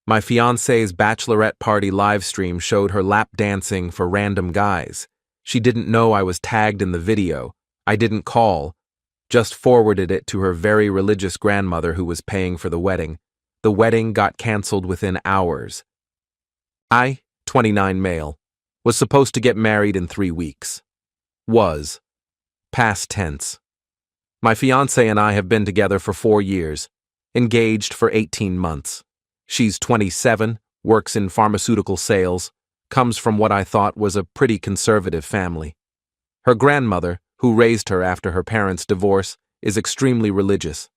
My fiancée's bachelorette party livestream showed her lap dancing for random guys. She didn't know I was tagged in the video. I didn't call, just forwarded it to her very religious grandmother who was paying for the wedding. The wedding got cancelled within hours. I, 29 male, was supposed to get married in 3 weeks. Was. Past tense. My fiancée and I have been together for 4 years, engaged for 18 months. She's 27, works in pharmaceutical sales, comes from what I thought was a pretty conservative family. Her grandmother, who raised her after her parents' divorce, is extremely religious.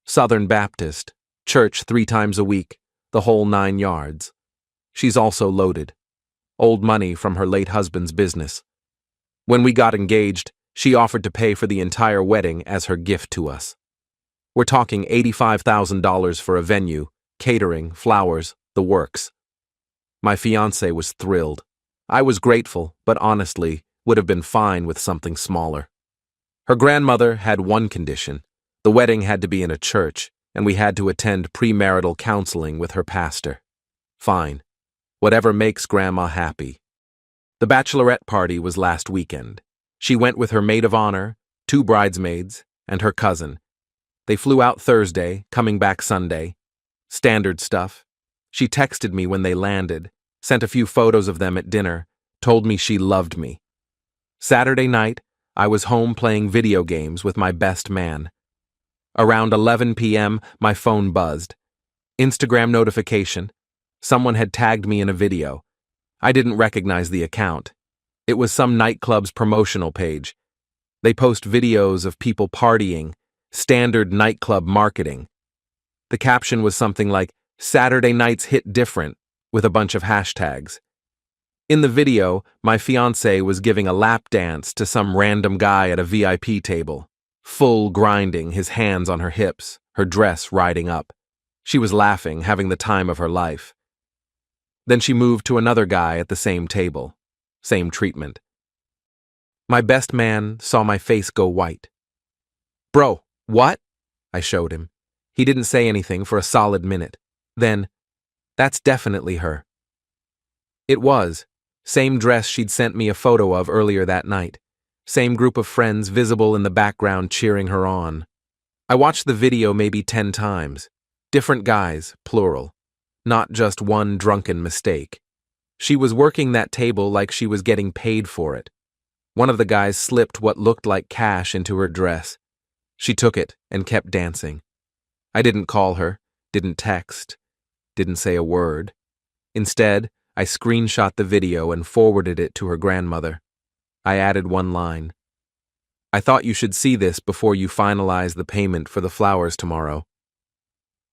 Southern Baptist, church 3 times a week, the whole 9 yards. She's also loaded. Old money from her late husband's business. When we got engaged, she offered to pay for the entire wedding as her gift to us. We're talking $85,000 for a venue, catering, flowers, the works. My fiancé was thrilled. I was grateful, but honestly, would have been fine with something smaller. Her grandmother had one condition. The wedding had to be in a church, and we had to attend premarital counseling with her pastor. Fine. Whatever makes Grandma happy. The bachelorette party was last weekend. She went with her maid of honor, 2 bridesmaids, and her cousin. They flew out Thursday, coming back Sunday. Standard stuff. She texted me when they landed, sent a few photos of them at dinner, told me she loved me. Saturday night, I was home playing video games with my best man. Around 11 p.m., my phone buzzed. Instagram notification. Someone had tagged me in a video. I didn't recognize the account. It was some nightclub's promotional page. They post videos of people partying, standard nightclub marketing. The caption was something like, "Saturday nights hit different," with a bunch of hashtags. In the video, my fiancé was giving a lap dance to some random guy at a VIP table, full grinding, his hands on her hips, her dress riding up. She was laughing, having the time of her life. Then she moved to another guy at the same table. Same treatment. My best man saw my face go white. "Bro, what?" I showed him. He didn't say anything for a solid minute. Then, "That's definitely her." It was. Same dress she'd sent me a photo of earlier that night. Same group of friends visible in the background cheering her on. I watched the video maybe 10 times. Different guys, plural. Not just one drunken mistake. She was working that table like she was getting paid for it. One of the guys slipped what looked like cash into her dress. She took it and kept dancing. I didn't call her, didn't text, didn't say a word. Instead, I screenshot the video and forwarded it to her grandmother. I added one line. "I thought you should see this before you finalize the payment for the flowers tomorrow."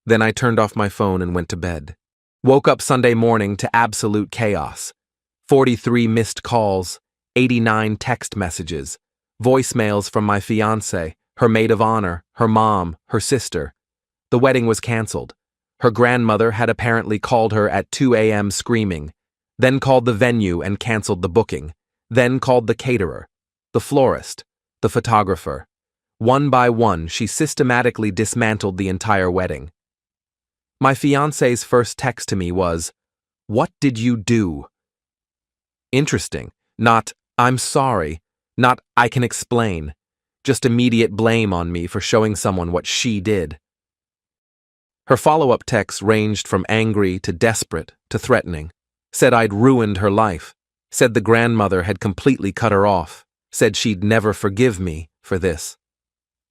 Then I turned off my phone and went to bed. Woke up Sunday morning to absolute chaos. 43 missed calls, 89 text messages, voicemails from my fiancé, her maid of honor, her mom, her sister. The wedding was canceled. Her grandmother had apparently called her at 2 a.m. screaming, then called the venue and canceled the booking, then called the caterer, the florist, the photographer. One by one, she systematically dismantled the entire wedding. My fiancé's first text to me was, "What did you do?" Interesting. Not, "I'm sorry," not, "I can explain," just immediate blame on me for showing someone what she did. Her follow-up texts ranged from angry to desperate to threatening. Said I'd ruined her life. Said the grandmother had completely cut her off. Said she'd never forgive me for this.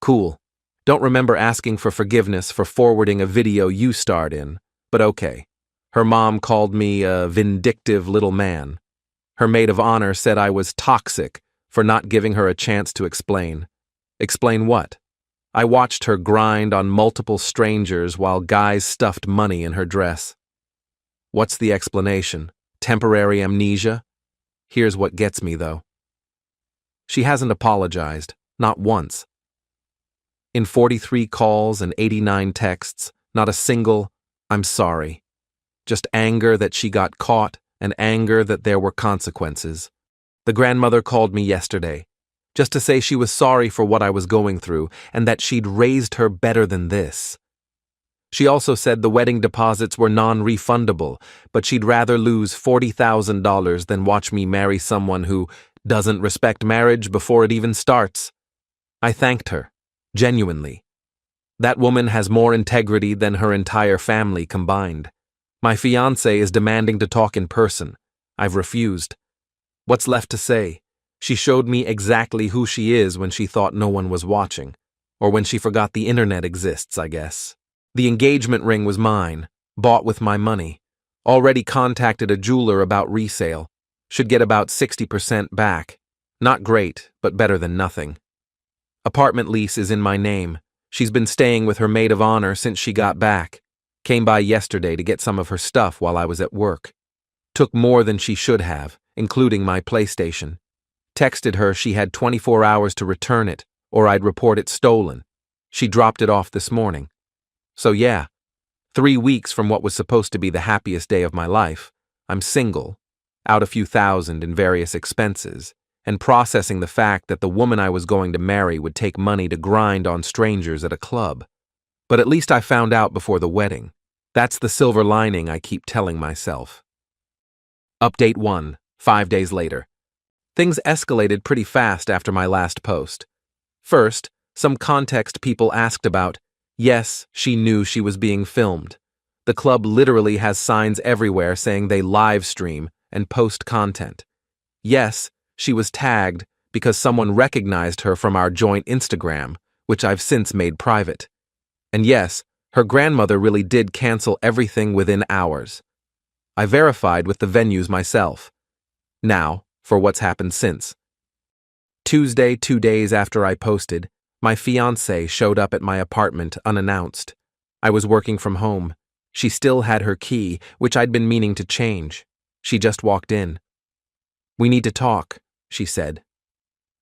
Cool. Don't remember asking for forgiveness for forwarding a video you starred in, but okay. Her mom called me a vindictive little man. Her maid of honor said I was toxic for not giving her a chance to explain. Explain what? I watched her grind on multiple strangers while guys stuffed money in her dress. What's the explanation? Temporary amnesia? Here's what gets me, though. She hasn't apologized, not once. In 43 calls and 89 texts, not a single, "I'm sorry." Just anger that she got caught and anger that there were consequences. The grandmother called me yesterday, just to say she was sorry for what I was going through and that she'd raised her better than this. She also said the wedding deposits were non-refundable, but she'd rather lose $40,000 than watch me marry someone who doesn't respect marriage before it even starts. I thanked her, genuinely. That woman has more integrity than her entire family combined. My fiancé is demanding to talk in person. I've refused. What's left to say? She showed me exactly who she is when she thought no one was watching, or when she forgot the internet exists, I guess. The engagement ring was mine, bought with my money. Already contacted a jeweler about resale. Should get about 60% back. Not great, but better than nothing. Apartment lease is in my name. She's been staying with her maid of honor since she got back. Came by yesterday to get some of her stuff while I was at work. Took more than she should have, including my PlayStation. Texted her she had 24 hours to return it, or I'd report it stolen. She dropped it off this morning. So yeah, 3 weeks from what was supposed to be the happiest day of my life, I'm single, out a few thousand in various expenses, and processing the fact that the woman I was going to marry would take money to grind on strangers at a club. But at least I found out before the wedding. That's the silver lining I keep telling myself. Update 1, 5 days later. Things escalated pretty fast after my last post. First, some context people asked about. Yes, she knew she was being filmed. The club literally has signs everywhere saying they live stream and post content. Yes, she was tagged because someone recognized her from our joint Instagram, which I've since made private. And yes, her grandmother really did cancel everything within hours. I verified with the venues myself. Now, for what's happened since. Tuesday, 2 days after I posted, my fiancée showed up at my apartment unannounced. I was working from home. She still had her key, which I'd been meaning to change. She just walked in. "We need to talk," she said.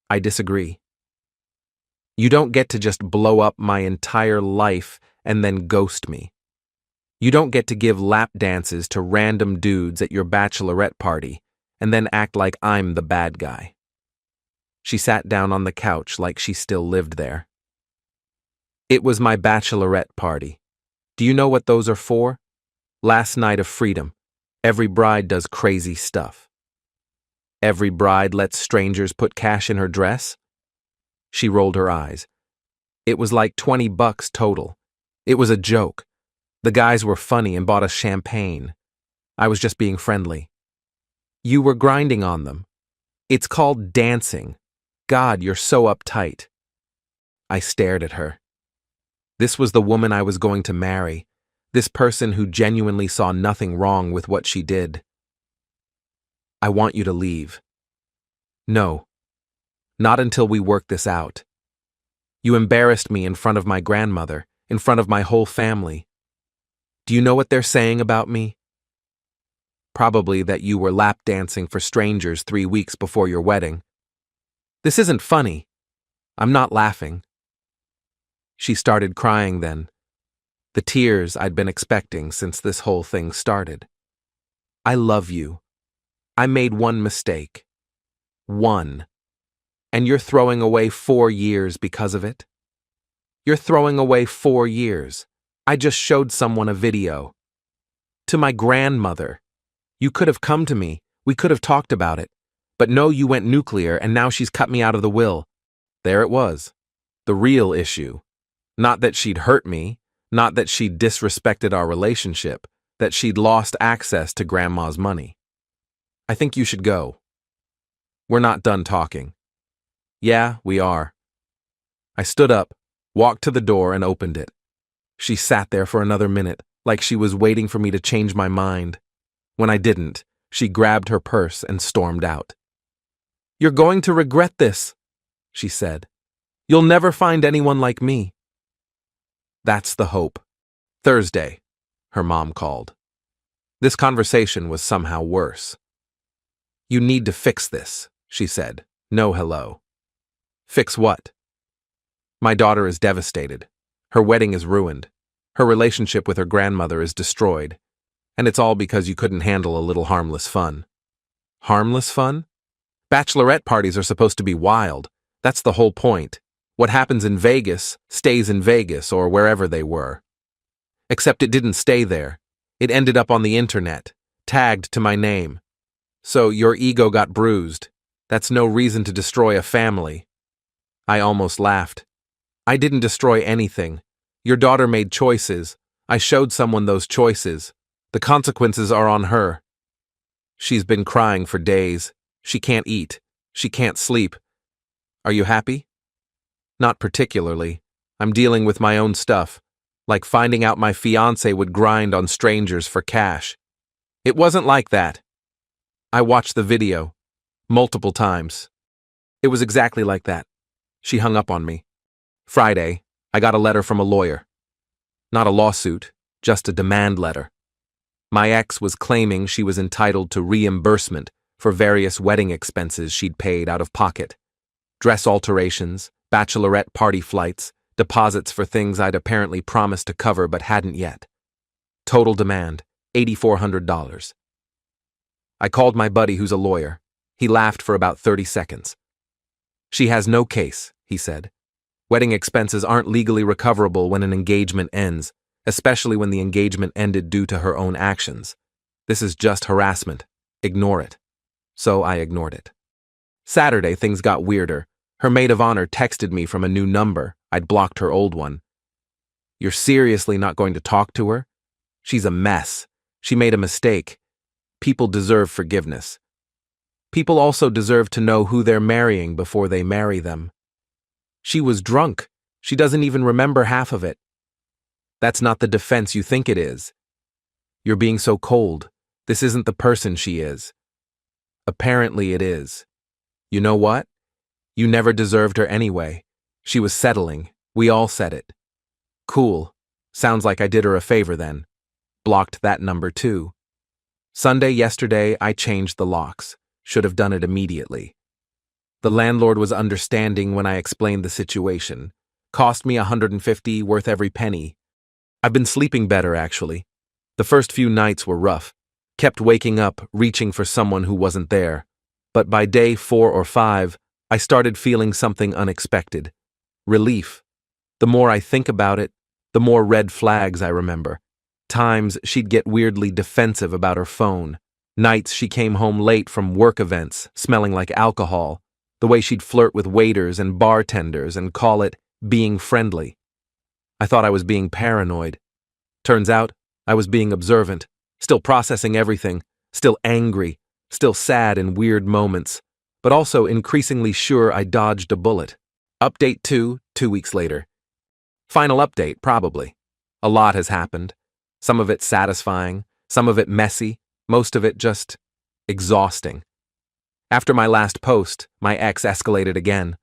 I disagree. You don't get to just blow up my entire life and then ghost me. You don't get to give lap dances to random dudes at your bachelorette party and then act like I'm the bad guy. She sat down on the couch like she still lived there. It was my bachelorette party. Do you know what those are for? Last night of freedom. Every bride does crazy stuff. Every bride lets strangers put cash in her dress? She rolled her eyes. It was like $20 total. It was a joke. The guys were funny and bought us champagne. I was just being friendly. You were grinding on them. It's called dancing. God, you're so uptight. I stared at her. This was the woman I was going to marry, this person who genuinely saw nothing wrong with what she did. I want you to leave. No, not until we work this out. You embarrassed me in front of my grandmother, in front of my whole family. Do you know what they're saying about me? Probably that you were lap dancing for strangers 3 weeks before your wedding. This isn't funny. I'm not laughing. She started crying then. The tears I'd been expecting since this whole thing started. I love you. I made one mistake. One. And you're throwing away 4 years because of it? You're throwing away 4 years. I just showed someone a video. To my grandmother. You could have come to me. We could have talked about it. But no, you went nuclear and now she's cut me out of the will. There it was. The real issue. Not that she'd hurt me, not that she'd disrespected our relationship, that she'd lost access to Grandma's money. I think you should go. We're not done talking. Yeah, we are. I stood up, walked to the door and opened it. She sat there for another minute, like she was waiting for me to change my mind. When I didn't, she grabbed her purse and stormed out. You're going to regret this, she said. You'll never find anyone like me. That's the hope. Thursday, her mom called. This conversation was somehow worse. You need to fix this, she said. No hello. Fix what? My daughter is devastated. Her wedding is ruined. Her relationship with her grandmother is destroyed. And it's all because you couldn't handle a little harmless fun. Harmless fun? Bachelorette parties are supposed to be wild. That's the whole point. What happens in Vegas stays in Vegas or wherever they were. Except it didn't stay there. It ended up on the internet, tagged to my name. So your ego got bruised. That's no reason to destroy a family. I almost laughed. I didn't destroy anything. Your daughter made choices. I showed someone those choices. The consequences are on her. She's been crying for days. She can't eat. She can't sleep. Are you happy? Not particularly. I'm dealing with my own stuff, like finding out my fiancé would grind on strangers for cash. It wasn't like that. I watched the video multiple times. It was exactly like that. She hung up on me. Friday, I got a letter from a lawyer. Not a lawsuit, just a demand letter. My ex was claiming she was entitled to reimbursement for various wedding expenses she'd paid out of pocket. Dress alterations, bachelorette party flights, deposits for things I'd apparently promised to cover but hadn't yet. Total demand, $8,400. I called my buddy who's a lawyer. He laughed for about 30 seconds. She has no case, he said. Wedding expenses aren't legally recoverable when an engagement ends, especially when the engagement ended due to her own actions. This is just harassment. Ignore it. So I ignored it. Saturday, things got weirder. Her maid of honor texted me from a new number. I'd blocked her old one. You're seriously not going to talk to her? She's a mess. She made a mistake. People deserve forgiveness. People also deserve to know who they're marrying before they marry them. She was drunk. She doesn't even remember half of it. That's not the defense you think it is. You're being so cold. This isn't the person she is. Apparently it is. You know what? You never deserved her anyway. She was settling. We all said it. Cool. Sounds like I did her a favor then. Blocked that number too. Sunday yesterday, I changed the locks. Should have done it immediately. The landlord was understanding when I explained the situation. Cost me $150, worth every penny. I've been sleeping better, actually. The first few nights were rough. Kept waking up, reaching for someone who wasn't there. But by day 4 or 5, I started feeling something unexpected. Relief. The more I think about it, the more red flags I remember. Times she'd get weirdly defensive about her phone. Nights she came home late from work events, smelling like alcohol. The way she'd flirt with waiters and bartenders and call it being friendly. I thought I was being paranoid. Turns out, I was being observant, still processing everything, still angry, still sad in weird moments, but also increasingly sure I dodged a bullet. Update 2 weeks later. Final update, probably. A lot has happened. Some of it satisfying, some of it messy, most of it just exhausting. After my last post, my ex escalated again.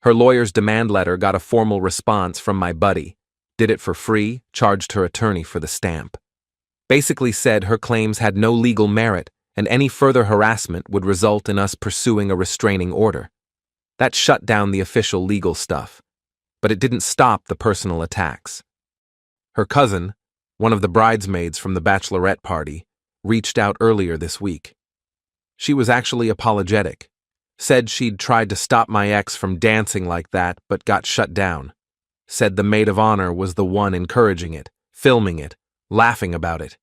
Her lawyer's demand letter got a formal response from my buddy. Did it for free, charged her attorney for the stamp. Basically said her claims had no legal merit and any further harassment would result in us pursuing a restraining order. That shut down the official legal stuff, but it didn't stop the personal attacks. Her cousin, one of the bridesmaids from the bachelorette party, reached out earlier this week. She was actually apologetic, said she'd tried to stop my ex from dancing like that but got shut down, said the maid of honor was the one encouraging it, filming it, laughing about it.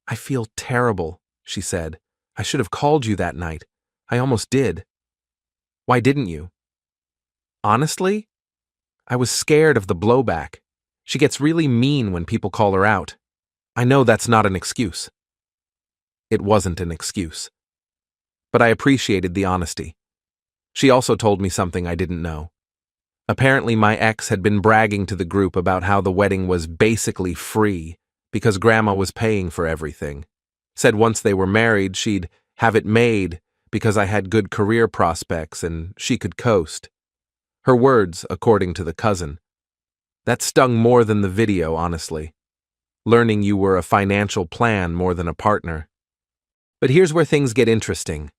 I feel terrible, she said. I should have called you that night. I almost did. Why didn't you? Honestly, I was scared of the blowback. She gets really mean when people call her out. I know that's not an excuse. It wasn't an excuse. But I appreciated the honesty. She also told me something I didn't know. Apparently my ex had been bragging to the group about how the wedding was basically free because Grandma was paying for everything. Said once they were married, she'd have it made because I had good career prospects and she could coast. Her words, according to the cousin. That stung more than the video, honestly. Learning you were a financial plan more than a partner. But here's where things get interesting.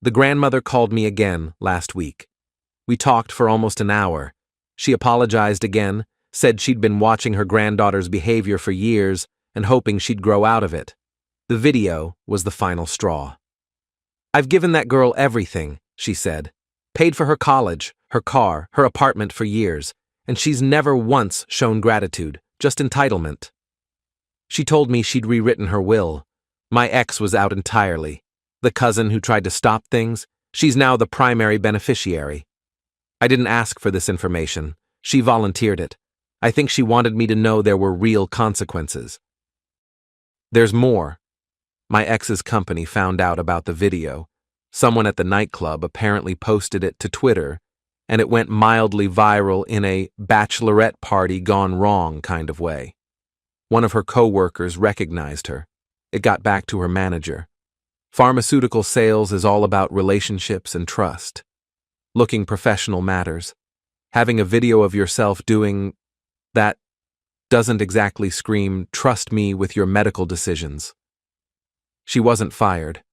The grandmother called me again last week. We talked for almost an hour. She apologized again, said she'd been watching her granddaughter's behavior for years and hoping she'd grow out of it. The video was the final straw. I've given that girl everything, she said. Paid for her college, her car, her apartment for years, and she's never once shown gratitude, just entitlement. She told me she'd rewritten her will. My ex was out entirely. The cousin who tried to stop things, she's now the primary beneficiary. I didn't ask for this information. She volunteered it. I think she wanted me to know there were real consequences. There's more. My ex's company found out about the video. Someone at the nightclub apparently posted it to Twitter, and it went mildly viral in a bachelorette party gone wrong kind of way. One of her co-workers recognized her. It got back to her manager. Pharmaceutical sales is all about relationships and trust. Looking professional matters. Having a video of yourself doing that doesn't exactly scream, "Trust me with your medical decisions." She wasn't fired,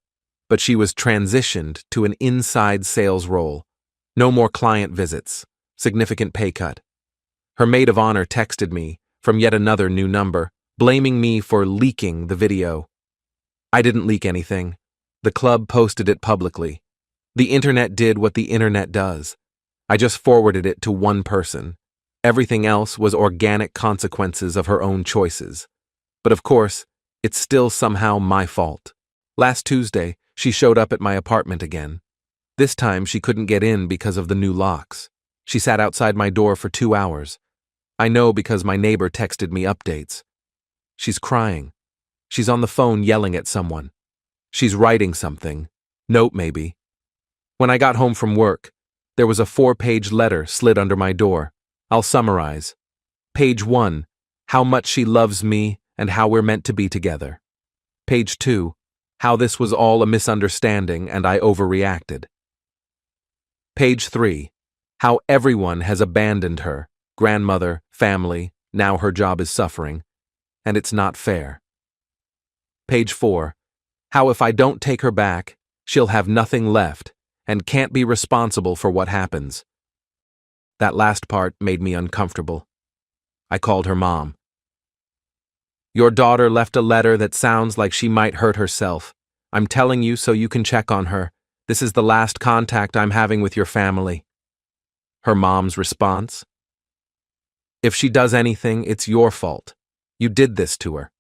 but she was transitioned to an inside sales role. No more client visits, significant pay cut. Her maid of honor texted me from yet another new number, blaming me for leaking the video. I didn't leak anything. The club posted it publicly. The internet did what the internet does. I just forwarded it to one person. Everything else was organic consequences of her own choices. But of course, it's still somehow my fault. Last Tuesday, she showed up at my apartment again. This time she couldn't get in because of the new locks. She sat outside my door for 2 hours. I know because my neighbor texted me updates. She's crying. She's on the phone yelling at someone. She's writing something. Note maybe. When I got home from work, there was a 4-page letter slid under my door. I'll summarize. Page 1, how much she loves me and how we're meant to be together. Page 2, how this was all a misunderstanding and I overreacted. Page 3, how everyone has abandoned her, grandmother, family, now her job is suffering, and it's not fair. Page 4, how if I don't take her back, she'll have nothing left and can't be responsible for what happens. That last part made me uncomfortable. I called her mom. Your daughter left a letter that sounds like she might hurt herself. I'm telling you so you can check on her. This is the last contact I'm having with your family. Her mom's response? If she does anything, it's your fault. You did this to her.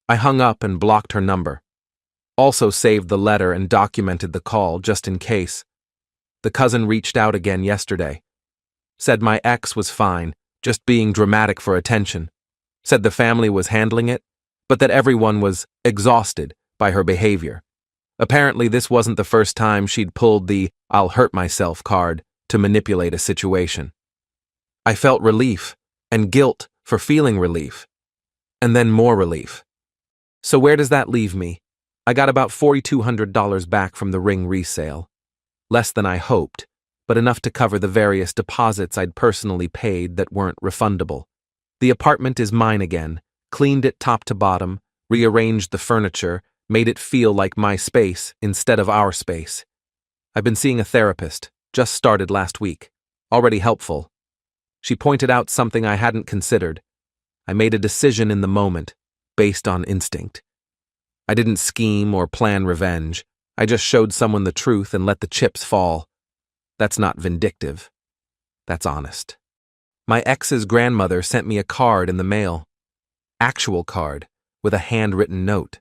I hung up and blocked her number. Also saved the letter and documented the call just in case. The cousin reached out again yesterday. Said my ex was fine, just being dramatic for attention. Said the family was handling it, but that everyone was exhausted by her behavior. Apparently this wasn't the first time she'd pulled the "I'll hurt myself" card to manipulate a situation. I felt relief and guilt for feeling relief, and then more relief. So where does that leave me? I got about $4,200 back from the ring resale. Less than I hoped, but enough to cover the various deposits I'd personally paid that weren't refundable. The apartment is mine again, cleaned it top to bottom, rearranged the furniture, made it feel like my space instead of our space. I've been seeing a therapist, just started last week, already helpful. She pointed out something I hadn't considered. I made a decision in the moment, based on instinct. I didn't scheme or plan revenge. I just showed someone the truth and let the chips fall. That's not vindictive. That's honest. My ex's grandmother sent me a card in the mail. Actual card, with a handwritten note.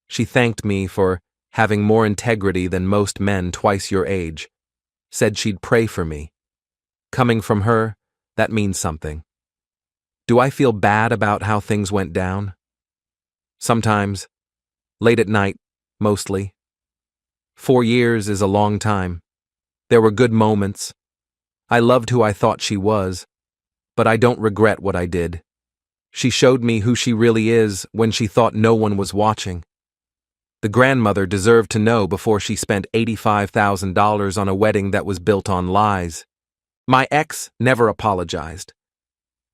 She thanked me for having more integrity than most men twice your age. Said she'd pray for me. Coming from her, that means something. Do I feel bad about how things went down? Sometimes. Late at night, mostly. 4 years is a long time. There were good moments. I loved who I thought she was, but I don't regret what I did. She showed me who she really is when she thought no one was watching. The grandmother deserved to know before she spent $85,000 on a wedding that was built on lies. My ex never apologized.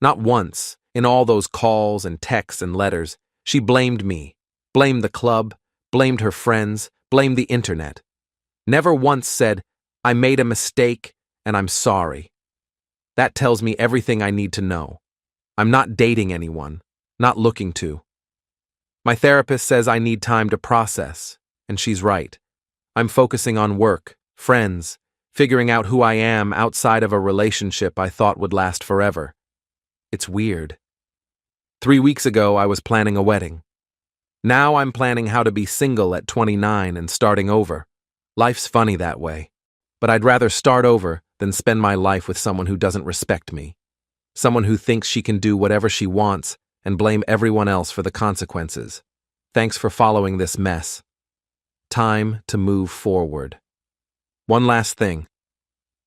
Not once, in all those calls and texts and letters. She blamed me, blamed the club, blamed her friends, blamed the internet. Never once said, "I made a mistake and I'm sorry." That tells me everything I need to know. I'm not dating anyone, not looking to. My therapist says I need time to process, and she's right. I'm focusing on work, friends, figuring out who I am outside of a relationship I thought would last forever. It's weird. 3 weeks ago, I was planning a wedding. Now I'm planning how to be single at 29 and starting over. Life's funny that way. But I'd rather start over than spend my life with someone who doesn't respect me. Someone who thinks she can do whatever she wants and blame everyone else for the consequences. Thanks for following this mess. Time to move forward. One last thing.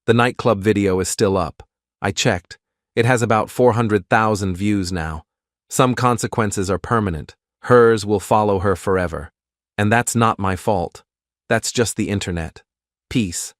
The nightclub video is still up. I checked. It has about 400,000 views now. Some consequences are permanent. Hers will follow her forever. And that's not my fault. That's just the internet. Peace.